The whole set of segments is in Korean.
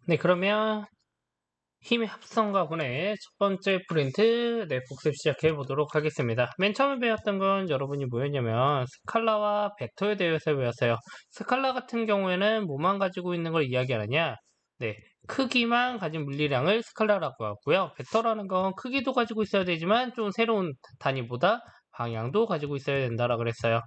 네, 그러면 힘의 합성과 분의 첫 번째 프린트 복습 시작해 보도록 하겠습니다. 맨 처음에 배웠던 건 여러분이 뭐였냐면 스칼라와 벡터에 대해서 배웠어요. 스칼라 같은 경우에는 뭐만 가지고 있는 걸 이야기하느냐? 네, 크기만 가진 물리량을 스칼라라고 하고요. 벡터라는 건 크기도 가지고 있어야 되지만 좀 새로운 단위보다 방향도 가지고 있어야 된다라고 그랬어요.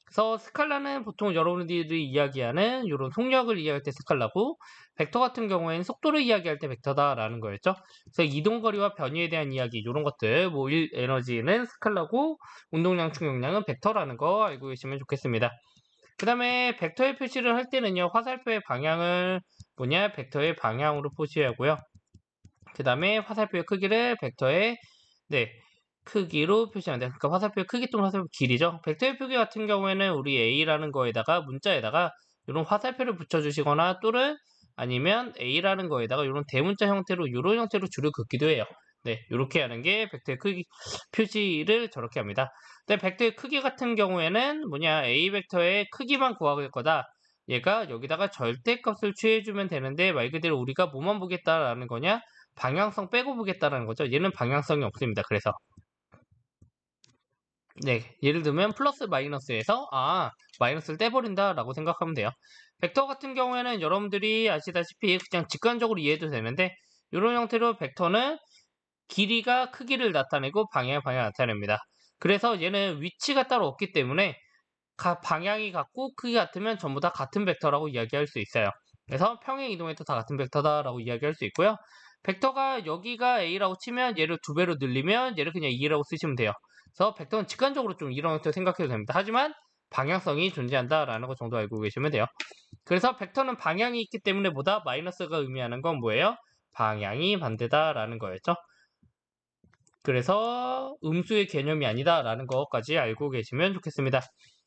그래서 스칼라는 보통 여러분들이 이야기하는 이런 속력을 이야기할 때 스칼라고, 벡터 같은 경우에는 속도를 이야기할 때 벡터다라는 거였죠. 그래서 이동거리와 변이에 대한 이야기, 이런 것들, 에너지는 스칼라고, 운동량, 충격량은 벡터라는 거 알고 계시면 좋겠습니다. 그 다음에 벡터의 표시를 할 때는요, 화살표의 방향을 벡터의 방향으로 표시하고요. 그 다음에 화살표의 크기를 벡터의 크기로 표시한다. 그러니까 화살표의 크기 또는 화살표 길이죠. 벡터의 표기 같은 경우에는 우리 A라는 거에다가 문자에다가 이런 화살표를 붙여주시거나 또는 아니면 A라는 거에다가 이런 대문자 형태로 이런 형태로 줄을 긋기도 해요. 네, 이렇게 하는 게 벡터의 크기 표시를 저렇게 합니다. 근데 벡터의 크기 같은 경우에는 A 벡터의 크기만 구할 거다. 얘가 여기다가 절대값을 취해주면 되는데 말 그대로 우리가 뭐만 보겠다라는 거냐? 방향성 빼고 보겠다라는 거죠. 얘는 방향성이 없습니다. 그래서 예를 들면 플러스 마이너스에서 마이너스를 떼버린다 라고 생각하면 돼요. 벡터 같은 경우에는 여러분들이 아시다시피 그냥 직관적으로 이해해도 되는데, 이런 형태로 벡터는 길이가 크기를 나타내고 방향이 나타냅니다. 그래서 얘는 위치가 따로 없기 때문에 방향이 같고 크기가 같으면 전부 다 같은 벡터라고 이야기할 수 있어요. 그래서 평행 이동해도 다 같은 벡터다라고 이야기할 수 있고요. 벡터가 여기가 A라고 치면 얘를 2배로 늘리면 얘를 그냥 2라고 쓰시면 돼요. 그래서 벡터는 직관적으로 좀 이런 형태로 생각해도 됩니다. 하지만 방향성이 존재한다라는 것 정도 알고 계시면 돼요. 그래서 벡터는 방향이 있기 때문에 마이너스가 의미하는 건 뭐예요? 방향이 반대다라는 거였죠. 그래서 음수의 개념이 아니다라는 것까지 알고 계시면 좋겠습니다.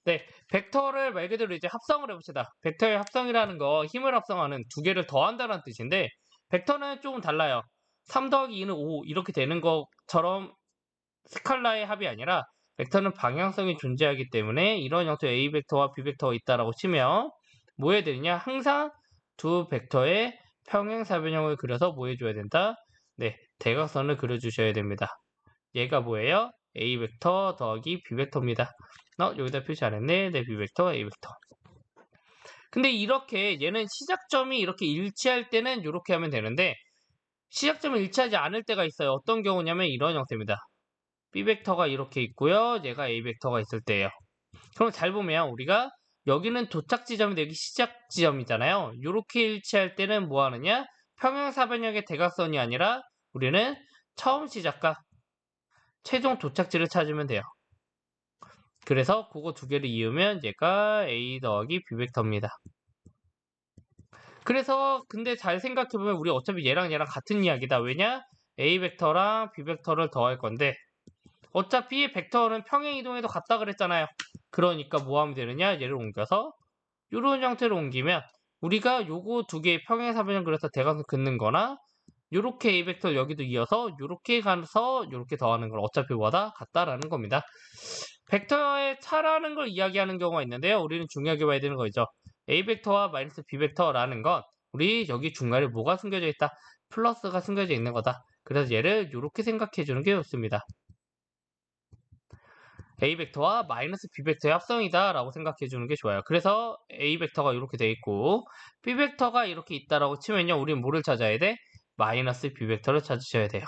네, 벡터를 말 그대로 이제 합성을 해봅시다. 벡터의 합성이라는 거, 힘을 합성하는 두 개를 더한다는 뜻인데, 벡터는 조금 달라요. 3 더하기 2는 5 이렇게 되는 것처럼 스칼라의 합이 아니라, 벡터는 방향성이 존재하기 때문에 이런 형태의 A 벡터와 B 벡터가 있다라고 치면 뭐 해야 되느냐? 항상 두 벡터의 평행사변형을 그려서 뭐 해줘야 된다? 네, 대각선을 그려주셔야 됩니다. 얘가 뭐예요? A 벡터 더하기 B 벡터입니다. 여기다 표시 안 했네. B 벡터, A 벡터. 근데 이렇게 얘는 시작점이 이렇게 일치할 때는 이렇게 하면 되는데, 시작점이 일치하지 않을 때가 있어요. 어떤 경우냐면 이런 형태입니다. B 벡터가 이렇게 있고요. 얘가 A 벡터가 있을 때예요. 그럼 잘 보면 우리가 여기는 도착 지점인데 여기 시작 지점이잖아요. 이렇게 일치할 때는 뭐 하느냐? 평행사변형의 대각선이 아니라 우리는 처음 시작과 최종 도착지를 찾으면 돼요. 그래서 그거 두 개를 이으면 얘가 A 더하기 B 벡터입니다. 그래서 근데 잘 생각해보면 우리 어차피 얘랑 같은 이야기다. 왜냐? A 벡터랑 B 벡터를 더할 건데 어차피 벡터는 평행 이동해도 같다 그랬잖아요. 그러니까 뭐 하면 되느냐? 얘를 옮겨서 이런 형태로 옮기면 우리가 요거 두 개의 평행사변형 그래서 대각선 긋는 거나 요렇게 A 벡터를 여기도 이어서 요렇게 가서 요렇게 더하는 걸 어차피 뭐다? 같다라는 겁니다. 벡터의 차라는 걸 이야기하는 경우가 있는데요. 우리는 중요하게 봐야 되는 거죠. A 벡터와 마이너스 B 벡터라는 건 우리 여기 중간에 뭐가 숨겨져 있다? 플러스가 숨겨져 있는 거다. 그래서 얘를 이렇게 생각해 주는 게 좋습니다. A 벡터와 마이너스 B 벡터의 합성이다 라고 생각해 주는 게 좋아요. 그래서 A 벡터가 이렇게 돼 있고 B 벡터가 이렇게 있다라고 치면요. 우리는 뭐를 찾아야 돼? 마이너스 B 벡터를 찾으셔야 돼요.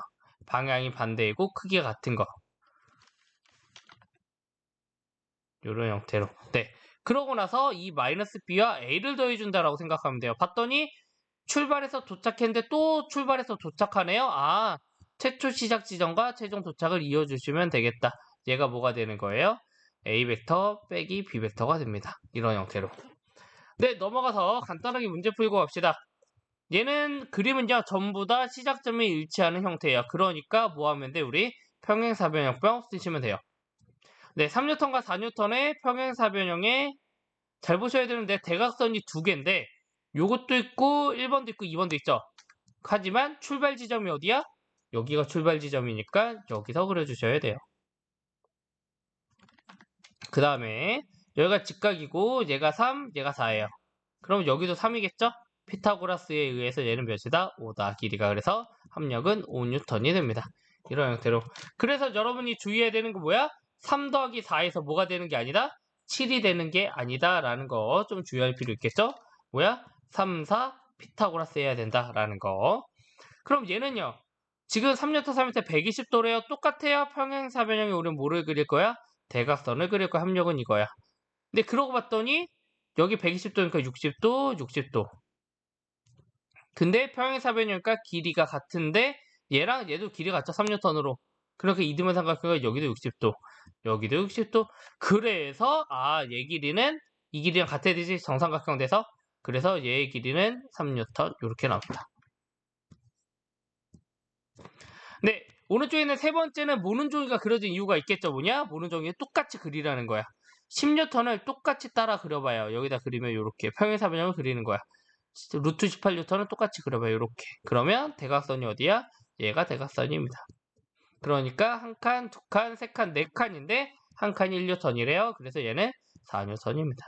방향이 반대이고 크기가 같은 거. 이런 형태로. 네. 그러고 나서 이 마이너스 b와 a를 더해준다라고 생각하면 돼요. 봤더니 출발해서 도착했는데 또 출발해서 도착하네요. 최초 시작 지점과 최종 도착을 이어주시면 되겠다. 얘가 뭐가 되는 거예요? a 벡터 빼기 b 벡터가 됩니다. 이런 형태로. 네, 넘어가서 간단하게 문제 풀고 갑시다. 얘는 그림은요 전부 다 시작점이 일치하는 형태예요. 그러니까 뭐 하면 돼? 우리 평행사변형법 쓰시면 돼요. 네, 3N과 4N의 평행사변형에 잘 보셔야 되는데 대각선이 두 개인데 요것도 있고 1번도 있고 2번도 있죠. 하지만 출발 지점이 어디야? 여기가 출발 지점이니까 여기서 그려주셔야 돼요. 그 다음에 여기가 직각이고 얘가 3, 얘가 4예요. 그럼 여기도 3이겠죠? 피타고라스에 의해서 얘는 몇이다? 5다. 길이가. 그래서 합력은 5N이 됩니다. 이런 형태로. 그래서 여러분이 주의해야 되는 거 뭐야? 3 더하기 4에서 뭐가 되는 게 아니다? 7이 되는 게 아니다 라는 거 좀 주의할 필요 있겠죠? 뭐야? 3, 4 피타고라스 해야 된다 라는 거. 그럼 얘는요, 지금 3m, 3m 120도래요. 똑같아요. 평행사변형이 우리는 뭐를 그릴 거야? 대각선을 그릴 거야. 합력은 이거야. 근데 그러고 봤더니 여기 120도니까 60도, 60도. 근데 평행사변형이니까 길이가 같은데 얘랑 얘도 길이가 같죠. 3N으로. 그렇게 이등분 삼각형은 여기도 60도, 여기도 60도. 그래서 얘 길이는 이 길이랑 같아야 되지. 정삼각형 돼서. 그래서 얘의 길이는 3N 이렇게 나옵니다. 네, 오른쪽에 있는 세 번째는 모눈종이가 그려진 이유가 있겠죠. 뭐냐? 모눈종이 똑같이 그리라는 거야. 10N을 똑같이 따라 그려봐요. 여기다 그리면 이렇게 평행사변형을 그리는 거야. 루트 18N은 똑같이 그려봐요. 이렇게. 그러면 대각선이 어디야? 얘가 대각선입니다. 그러니까 한 칸, 두 칸, 세 칸, 네 칸인데 한 칸이 1N이래요. 그래서 얘는 4N입니다.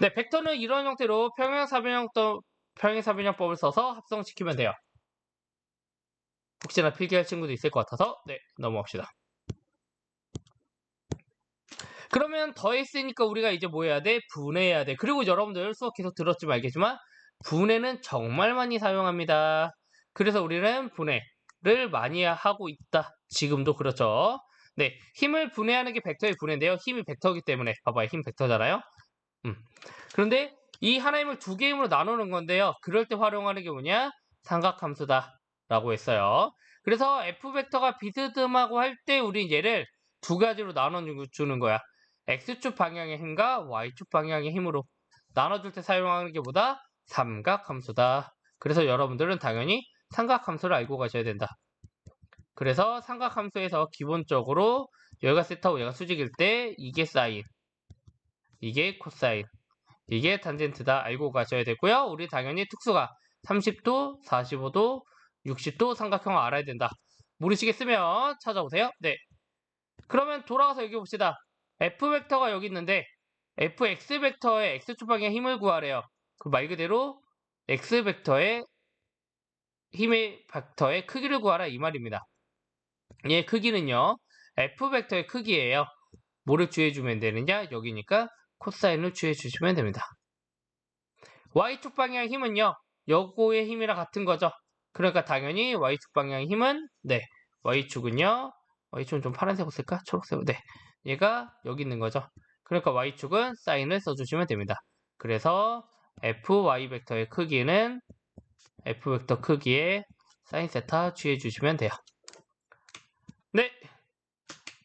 네, 벡터는 이런 형태로 평행사변형법을 써서 합성시키면 돼요. 혹시나 필기할 친구도 있을 것 같아서 넘어갑시다. 그러면 더했으니까 우리가 이제 뭐 해야 돼? 분해해야 돼. 그리고 여러분들 수업 계속 들었지만 알겠지만 분해는 정말 많이 사용합니다. 그래서 우리는 분해를 많이 하고 있다. 지금도 그렇죠. 네, 힘을 분해하는 게 벡터의 분해인데요. 힘이 벡터이기 때문에 봐봐요. 힘 벡터잖아요. 그런데 이 하나의 힘을 두 개의 힘으로 나누는 건데요. 그럴 때 활용하는 게 뭐냐? 삼각함수다 라고 했어요. 그래서 F벡터가 비스듬하고 할 때 우린 얘를 두 가지로 나눠주는 거야. X축 방향의 힘과 Y축 방향의 힘으로 나눠줄 때 사용하는 게 뭐다? 삼각함수다. 그래서 여러분들은 당연히 삼각함수를 알고 가셔야 된다. 그래서 삼각함수에서 기본적으로 여기가 세타고 얘가 수직일 때 이게 사인, 이게 코사인, 이게 탄젠트다 알고 가셔야 되고요. 우리 당연히 특수가 30도, 45도, 60도 삼각형을 알아야 된다. 모르시겠으면 찾아오세요. 네. 그러면 돌아가서 여기 봅시다. F벡터가 여기 있는데 Fx벡터의 X축 방향의 힘을 구하래요. 그 말 그대로 X벡터의 힘의 벡터의 크기를 구하라 이 말입니다. 얘 크기는요. F벡터의 크기예요. 뭐를 주해주면 되느냐? 여기니까 코사인을 주해주시면 됩니다. Y축 방향의 힘은요. 요거의 힘이랑 같은 거죠. 그러니까 당연히 Y축 방향의 힘은 Y축은요. Y축은 좀 파란색으로 쓸까? 초록색으로. 네. 얘가 여기 있는 거죠. 그러니까 Y축은 사인을 써주시면 됩니다. 그래서 Fy 벡터의 크기는 F벡터 크기에 사인 세타 취해주시면 돼요. 네.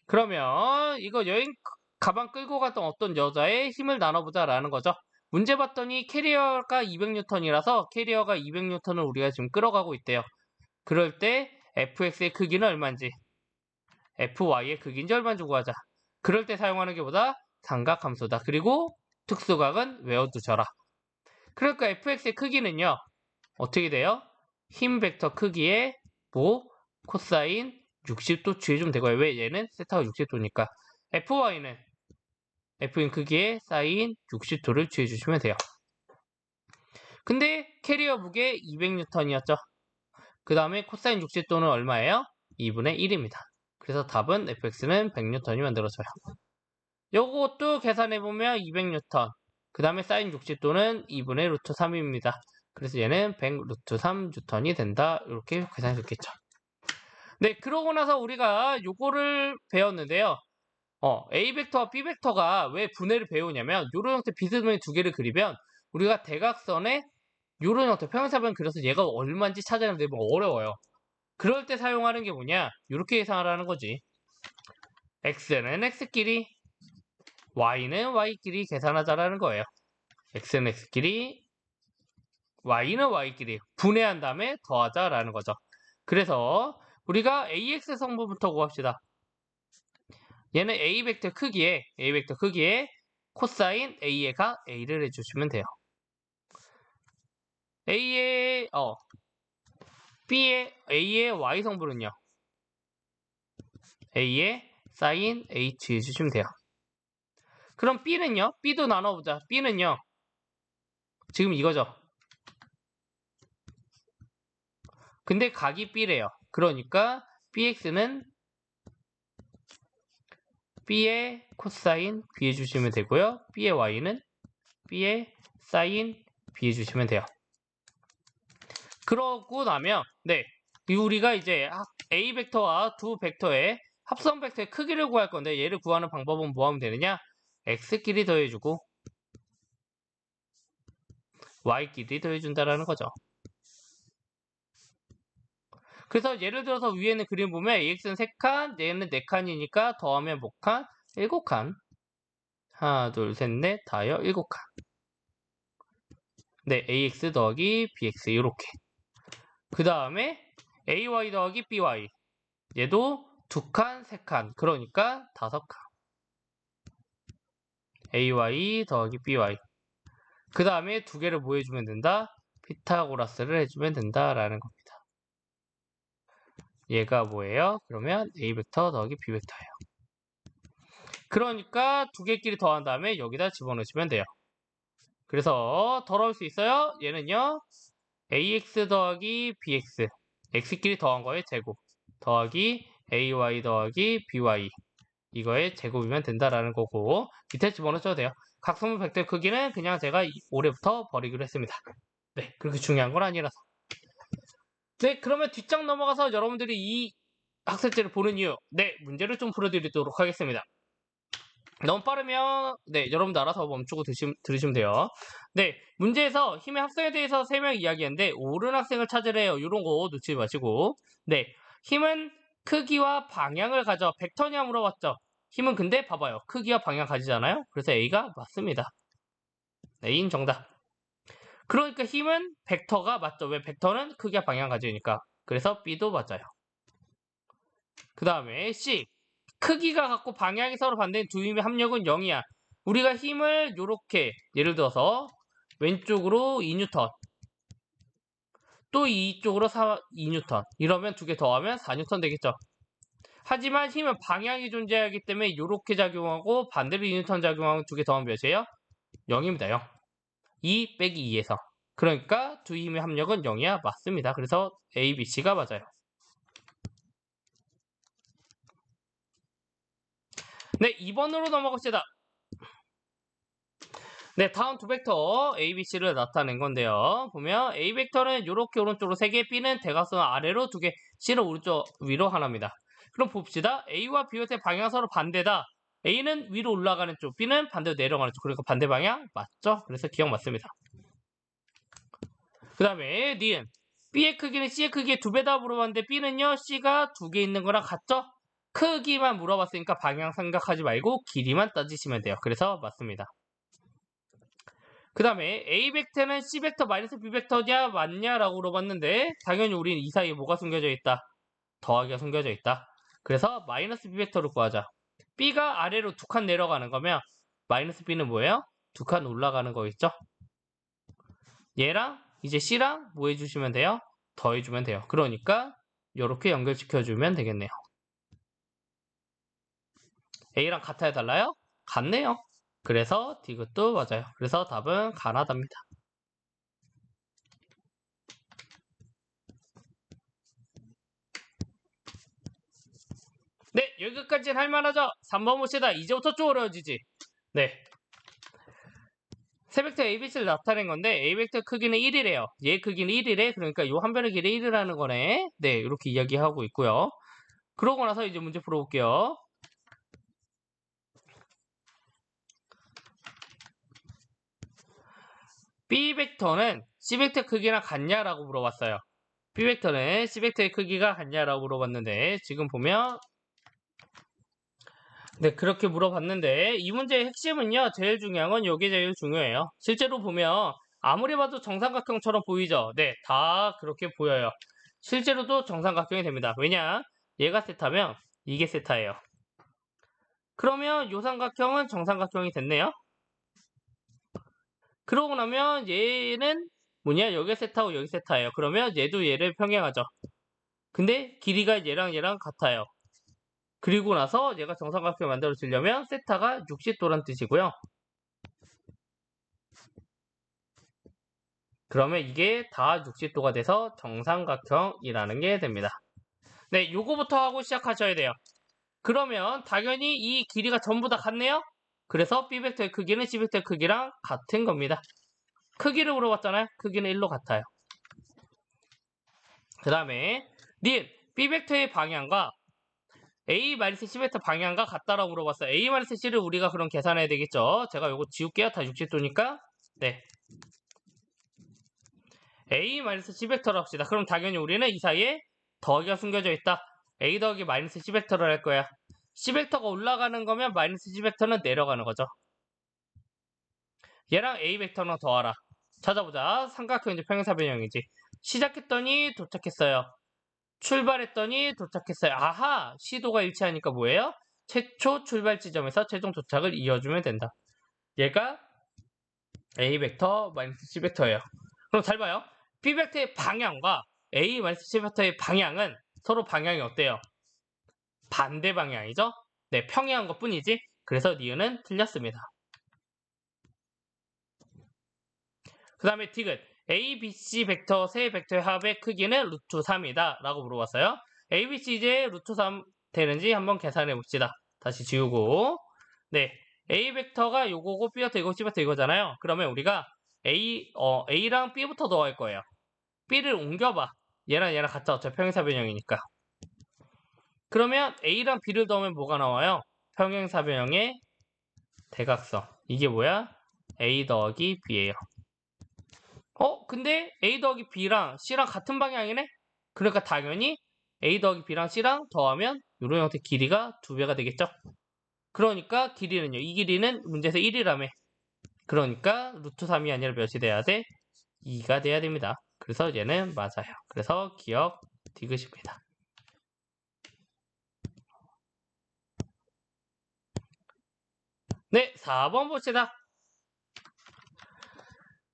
그러면 이거 여행 가방 끌고 갔던 어떤 여자의 힘을 나눠보자 라는 거죠. 문제 봤더니 캐리어가 200N이라서 캐리어가 200N을 우리가 지금 끌어가고 있대요. 그럴 때 fx의 크기는 얼마인지 fy의 크기인지 얼마인지 구하자. 그럴 때 사용하는 게 뭐다? 삼각함수다. 그리고 특수각은 외워두셔라. 그러니까 fx의 크기는요. 어떻게 돼요? 힘 벡터 크기에 코사인 60도 취해주면 되고요. 왜? 얘는 세타가 60도니까. fy는 f인 크기에 사인 60도를 취해주시면 돼요. 근데 캐리어 무게 200N이었죠. 그 다음에 코사인 60도는 얼마예요? 2분의 1입니다. 그래서 답은 fx는 100N이 만들어져요. 요것도 계산해보면 200N. 그 다음에 사인 60도는 2분의 루트 3입니다. 그래서 얘는 100 루트 3N이 된다. 이렇게 계산해 줬겠죠. 네, 그러고 나서 우리가 요거를 배웠는데요. A벡터와 B벡터가 왜 분해를 배우냐면 요런 형태 비스듬히 두 개를 그리면 우리가 대각선에 요런 형태 평행사변 그려서 얘가 얼마인지 찾아내는데 뭐 어려워요. 그럴 때 사용하는 게 뭐냐? 이렇게 계산하라는 거지. x는 x끼리, y는 y끼리 계산하자라는 거예요. x는 x끼리, y는 y끼리 분해한 다음에 더하자라는 거죠. 그래서 우리가 ax 성분부터 구합시다. 얘는 a벡터 크기에 코사인 a가 a를 해주시면 돼요. a의 a의 y 성분은요. a의 사인 h 해주시면 돼요. 그럼 b는요. b도 나눠보자. b는요. 지금 이거죠. 근데 각이 B래요. 그러니까 BX는 B의 코사인 B 해주시면 되고요. B의 Y는 B의 사인 B 해주시면 돼요. 그러고 나면 네, 우리가 이제 A 벡터와 두 벡터의 합성 벡터의 크기를 구할 건데 얘를 구하는 방법은 뭐 하면 되느냐? X끼리 더해주고 Y끼리 더해준다라는 거죠. 그래서 예를 들어서 위에는 그림 보면 AX는 3칸, 얘는 4칸이니까 더하면 몇 칸? 7칸. 하나, 둘, 셋, 넷, 다여 7칸. 네, AX 더하기 BX 이렇게. 그 다음에 AY 더하기 BY. 얘도 2칸, 3칸. 그러니까 5칸. AY 더하기 BY. 그 다음에 두 개를 뭐 해주면 된다? 피타고라스를 해주면 된다라는 겁니다. 얘가 뭐예요? 그러면 A 벡터 더하기 B 벡터예요. 그러니까 두 개끼리 더한 다음에 여기다 집어넣으시면 돼요. 그래서 더러울 수 있어요. 얘는요. AX 더하기 BX. X끼리 더한 거의 제곱. 더하기 AY 더하기 BY. 이거의 제곱이면 된다라는 거고 밑에 집어넣어줘도 돼요. 각성분 벡터의 크기는 그냥 제가 올해부터 버리기로 했습니다. 네, 그렇게 중요한 건 아니라서. 네, 그러면 뒷장 넘어가서 여러분들이 이 학습지를 보는 이유, 네, 문제를 좀 풀어드리도록 하겠습니다. 너무 빠르면 네, 여러분들 알아서 멈추고 들으시면 돼요. 네, 문제에서 힘의 합성에 대해서 설명 이야기했는데 옳은 학생을 찾으래요. 이런 거 놓치지 마시고. 네, 힘은 크기와 방향을 가져 벡터냐 물어봤죠. 힘은 근데 봐봐요. 크기와 방향 가지잖아요. 그래서 A가 맞습니다. A인 정답. 그러니까 힘은 벡터가 맞죠. 왜? 벡터는 크기와 방향 가지니까. 그래서 B도 맞아요. 그 다음에 C. 크기가 같고 방향이 서로 반대인 두 힘의 합력은 0이야. 우리가 힘을 이렇게 예를 들어서 왼쪽으로 2N 또 이쪽으로 2N 이러면 두 개 더하면 4N 되겠죠. 하지만 힘은 방향이 존재하기 때문에 이렇게 작용하고 반대로 2N 작용하고 두 개 더하면 몇이에요? 0입니다. 0. 2 빼기 2에서. 그러니까 두 힘의 합력은 0이야. 맞습니다. 그래서 A, B, C가 맞아요. 네, 2번으로 넘어갑시다. 네, 다음 두 벡터 A, B, C를 나타낸 건데요. 보면 A 벡터는 이렇게 오른쪽으로 3개, B는 대각선 아래로 2개, C는 오른쪽 위로 하나입니다. 그럼 봅시다. A와 B 의 방향 서로 반대다. A는 위로 올라가는 쪽, B는 반대로 내려가는 쪽. 그러니까 반대 방향 맞죠? 그래서 기억 맞습니다. 그 다음에 니은 B의 크기는 C의 크기의 2배다 물어봤는데 B는요 C가 2개 있는 거랑 같죠? 크기만 물어봤으니까 방향 생각하지 말고 길이만 따지시면 돼요. 그래서 맞습니다. 그 다음에 A 벡터는 C 벡터 마이너스 B 벡터냐 맞냐라고 물어봤는데 당연히 우리는 이 사이에 뭐가 숨겨져 있다? 더하기가 숨겨져 있다. 그래서 마이너스 B 벡터를 구하자. B가 아래로 2칸 내려가는 거면 마이너스 B는 뭐예요? 2칸 올라가는 거 있죠? 얘랑 이제 C랑 뭐 해주시면 돼요? 더해주면 돼요. 그러니까 이렇게 연결시켜주면 되겠네요. A랑 같아야 달라요? 같네요. 그래서 D것도 맞아요. 그래서 답은 가나다입니다. 네, 여기까지는 할만하죠? 3번 봅시다. 이제부터 좀 어려워지지? 네. 세 벡터 ABC를 나타낸 건데 A 벡터 크기는 1이래요. 얘 크기는 1이래. 그러니까 요 한 변의 길이 1이라는 거네. 네, 이렇게 이야기하고 있고요. 그러고 나서 이제 문제 풀어볼게요. B 벡터는 C 벡터 크기랑 같냐라고 물어봤어요. B 벡터는 C 벡터의 크기가 같냐라고 물어봤는데 지금 보면 네, 그렇게 물어봤는데 이 문제의 핵심은요. 제일 중요한 건 이게 제일 중요해요. 실제로 보면 아무리 봐도 정삼각형처럼 보이죠? 네, 다 그렇게 보여요. 실제로도 정삼각형이 됩니다. 왜냐? 얘가 세타면 이게 세타예요. 그러면 요 삼각형은 정삼각형이 됐네요. 그러고 나면 얘는 뭐냐? 여기 세타고 여기 세타예요. 그러면 얘도 얘를 평행하죠. 근데 길이가 얘랑 같아요. 그리고 나서 얘가 정삼각형 만들어지려면 세타가 60도란 뜻이고요. 그러면 이게 다 60도가 돼서 정삼각형이라는 게 됩니다. 네, 요거부터 하고 시작하셔야 돼요. 그러면 당연히 이 길이가 전부 다 같네요? 그래서 B벡터의 크기는 C벡터의 크기랑 같은 겁니다. 크기를 물어봤잖아요? 크기는 1로 같아요. 그 다음에 니은 B벡터의 방향과 A-C벡터 방향과 같다라고 물어봤어요. A-C를 우리가 그럼 계산해야 되겠죠? 제가 요거 지울게요. 다 60도니까. 네. A-C벡터로 합시다. 그럼 당연히 우리는 이 사이에 더하기가 숨겨져 있다. A 더하기 마이너스 C벡터를 할 거야. C벡터가 올라가는 거면 마이너스 C벡터는 내려가는 거죠. 얘랑 A벡터랑 더하라. 찾아보자. 삼각형인지 평행사변형인지. 시작했더니 도착했어요. 출발했더니 도착했어요. 아하! 시도가 일치하니까 뭐예요? 최초 출발 지점에서 최종 도착을 이어주면 된다. 얘가 A벡터 마이너스 C벡터예요. 그럼 잘 봐요. B벡터의 방향과 A 마이너스 C벡터의 방향은 서로 방향이 어때요? 반대 방향이죠? 네, 평행한 것 뿐이지. 그래서 니은은 틀렸습니다. 그 다음에 디귿 A, B, C 벡터 세 벡터의 합의 크기는 루트 3이다 라고 물어봤어요. A, B, C 이제 루트 3 되는지 한번 계산해 봅시다. 다시 지우고 네, A 벡터가 요거고 B 벡터 이거 C 벡터 이거잖아요. 그러면 우리가 A랑 B부터 더할 거예요. B를 옮겨봐. 얘랑 같아. 어차피 평행사변형이니까. 그러면 A랑 B를 더하면 뭐가 나와요? 평행사변형의 대각선. 이게 뭐야? A 더하기 B예요. 근데 A 더하기 B랑 C랑 같은 방향이네? 그러니까 당연히 A 더하기 B랑 C랑 더하면 이런 형태 길이가 2배가 되겠죠? 그러니까 길이는요. 이 길이는 문제에서 1이라며. 그러니까 루트 3이 아니라 몇이 돼야 돼? 2가 돼야 됩니다. 그래서 얘는 맞아요. 그래서 기억 디귿입니다. 네, 4번 봅시다.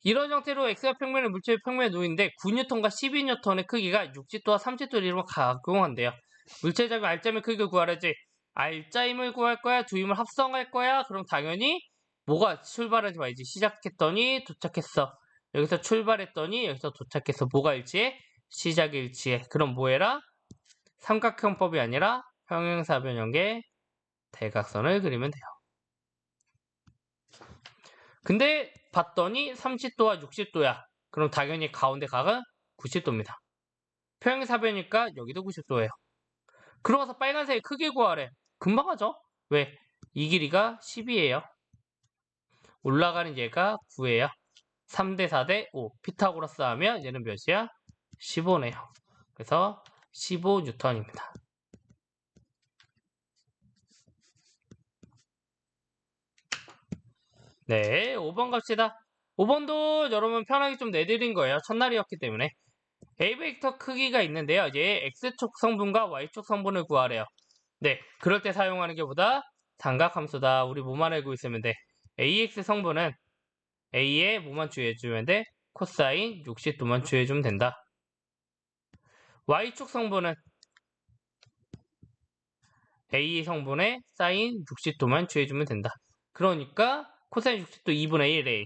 이런 형태로 X가 평면의 물체의 평면에 놓이는데 9N과 12N의 크기가 60도와 30도를 이루면 가공한대요. 물체의 알짜임의 크기를 구하라지. 알짜임을 구할 거야? 두임을 합성할 거야? 그럼 당연히 뭐가 출발하지 말지. 시작했더니 도착했어. 여기서 출발했더니 여기서 도착했어. 뭐가 일치해? 시작이 일치해. 그럼 뭐 해라? 삼각형법이 아니라 평행사변형의 대각선을 그리면 돼요. 근데 봤더니 30도와 60도야. 그럼 당연히 가운데 각은 90도입니다. 평행사변이니까 여기도 90도예요. 그러고서 빨간색의 크기 구하래. 금방 하죠? 왜? 이 길이가 10이에요. 올라가는 얘가 9예요. 3대 4대 5. 피타고라스 하면 얘는 몇이야? 15네요. 그래서 15N입니다. 네, 5번 갑시다. 5번도 여러분 편하게 좀 내드린 거예요. 첫날이었기 때문에. A 벡터 크기가 있는데요. 이제 X축 성분과 Y축 성분을 구하래요. 네, 그럴 때 사용하는 게 보다 삼각함수다. 우리 뭐만 알고 있으면 돼. AX 성분은 A에 뭐만 주의해주면 돼? 코사인 60도만 주의해주면 된다. Y축 성분은 A 성분에 사인 60도만 주의해주면 된다. 그러니까 코사인 60도 2분의 1에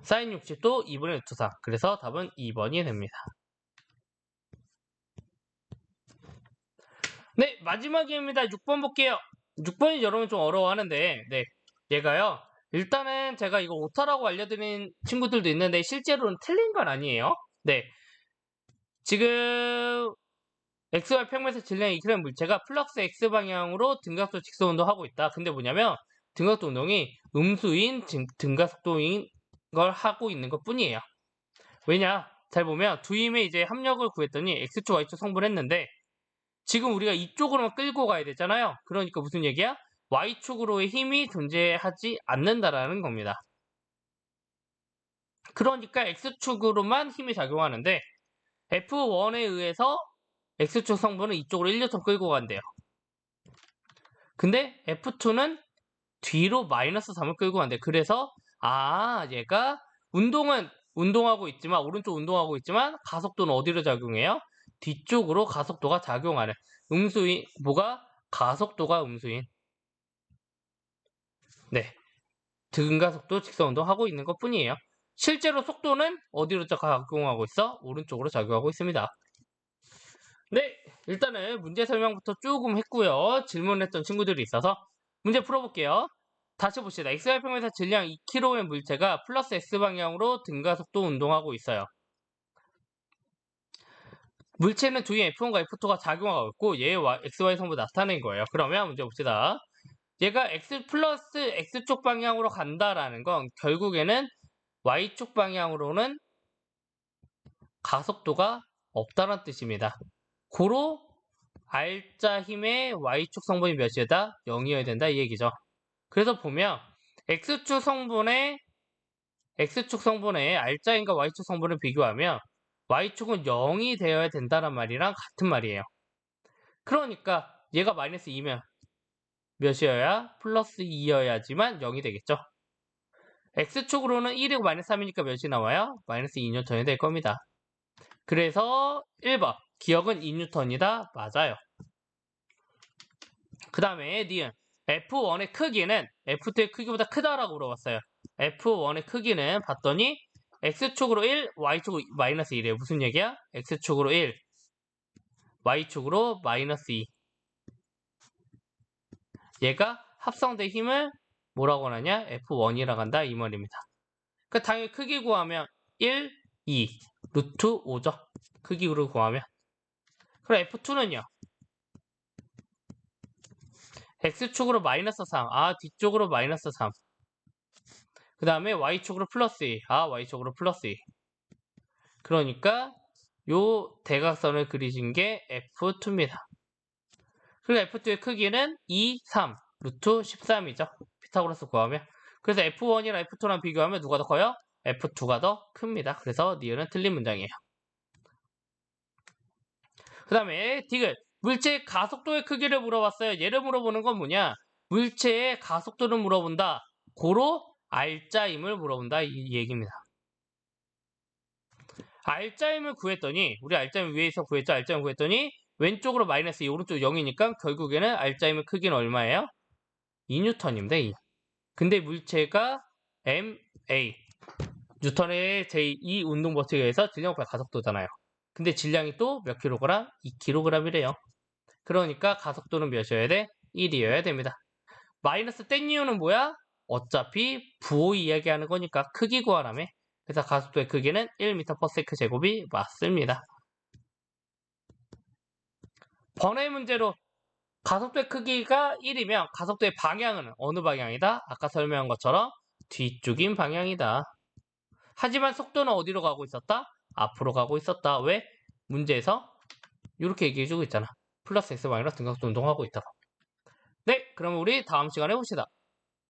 사인 60도 2분의 루트 4. 그래서 답은 2번이 됩니다. 네, 마지막입니다. 6번 볼게요. 6번이 여러분 좀 어려워하는데, 네, 얘가요. 일단은 제가 이거 오타라고 알려드린 친구들도 있는데 실제로는 틀린 건 아니에요. 네, 지금 XY 평면에서 질량이 이크라는 물체가 플럭스 X 방향으로 등각도 직선운동 하고 있다. 근데 뭐냐면 등각도 운동이 음수인 등각속도인 걸 하고 있는 것 뿐이에요. 왜냐? 잘 보면 두임의 이제 합력을 구했더니 X축, Y축 성분했는데 지금 우리가 이쪽으로만 끌고 가야 되잖아요. 그러니까 무슨 얘기야? Y축으로의 힘이 존재하지 않는다라는 겁니다. 그러니까 X축으로만 힘이 작용하는데 F1에 의해서 X축 성분은 이쪽으로 1N 끌고 간대요. 근데 F2는 뒤로 마이너스 3을 끌고 간대요. 그래서 얘가 운동하고 있지만 오른쪽 운동하고 있지만 가속도는 어디로 작용해요? 뒤쪽으로 가속도가 작용하는 음수인 뭐가 가속도가 음수인 네 등가속도 직선운동하고 있는 것 뿐이에요. 실제로 속도는 어디로 작용하고 있어? 오른쪽으로 작용하고 있습니다. 네, 일단은 문제 설명부터 조금 했고요. 질문했던 친구들이 있어서 문제 풀어볼게요. 다시 봅시다. XY평면에서 질량 2kg의 물체가 플러스 X방향으로 등가속도 운동하고 있어요. 물체는 두의 F1과 F2가 작용하고 있고 얘의 XY 성분 나타낸 거예요. 그러면 문제 봅시다. 얘가 X 플러스 X쪽 방향으로 간다라는 건 결국에는 Y쪽 방향으로는 가속도가 없다는 뜻입니다. 고로 R자 힘의 Y축 성분이 몇이다? 0이어야 된다 이 얘기죠. 그래서 보면 X축 성분의 R자 힘과 Y축 성분을 비교하면 Y축은 0이 되어야 된다는 말이랑 같은 말이에요. 그러니까 얘가 마이너스 2면 몇이어야? 플러스 2여야지만 0이 되겠죠. X축으로는 1이고 마이너스 3이니까 몇이 나와요? 마이너스 2N이 될 겁니다. 그래서 1번 기억은 2N이다. 맞아요. 그 다음에 니은 F1의 크기는 F2의 크기보다 크다라고 물어봤어요. F1의 크기는 봤더니 X축으로 1, Y축으로 마이너스 1이에요. 무슨 얘기야? X축으로 1, Y축으로 마이너스 2. 얘가 합성된 힘을 뭐라고 하냐? F1이라고 한다 이 말입니다. 그 당연히 크기 구하면 1, 2, 루트 5죠. 크기로 구하면. 그럼 F2는요? X축으로 마이너스 3. 뒤쪽으로 마이너스 3. 그 다음에 Y축으로 플러스 2. Y축으로 플러스 2. 그러니까 요 대각선을 그리신 게 F2입니다. 그리고 F2의 크기는 2, 3, 루트 13이죠. 피타고라스 구하면. 그래서 F1이랑 F2랑 비교하면 누가 더 커요? F2가 더 큽니다. 그래서 니은은 틀린 문장이에요. 그 다음에 디귿. 물체의 가속도의 크기를 물어봤어요. 얘를 물어보는 건 뭐냐? 물체의 가속도를 물어본다. 고로 R자임을 물어본다. 이 얘기입니다. R자임을 구했더니 우리 R자임 위에서 구했죠. R자임 구했더니 왼쪽으로 마이너스 2, 오른쪽 0이니까 결국에는 R자임의 크기는 얼마예요? 2N입니다. 2. 근데 물체가 MA 뉴턴의 제2 운동 법칙에 의해서 질량과 가속도잖아요. 근데 질량이 또 몇 킬로그램? 2kg이래요. 그러니까 가속도는 몇이어야 돼? 1이어야 됩니다. 마이너스 땡 이유는 뭐야? 어차피 부호 이야기하는 거니까 크기 구하라며. 그래서 가속도의 크기는 1m/s 제곱이 맞습니다. 번외 문제로 가속도의 크기가 1이면 가속도의 방향은 어느 방향이다? 아까 설명한 것처럼 뒤쪽인 방향이다. 하지만 속도는 어디로 가고 있었다? 앞으로 가고 있었다. 왜? 문제에서 이렇게 얘기해주고 있잖아. 플러스 x 마이너스 등각도 운동하고 있다고. 네, 그럼 우리 다음 시간에 봅시다.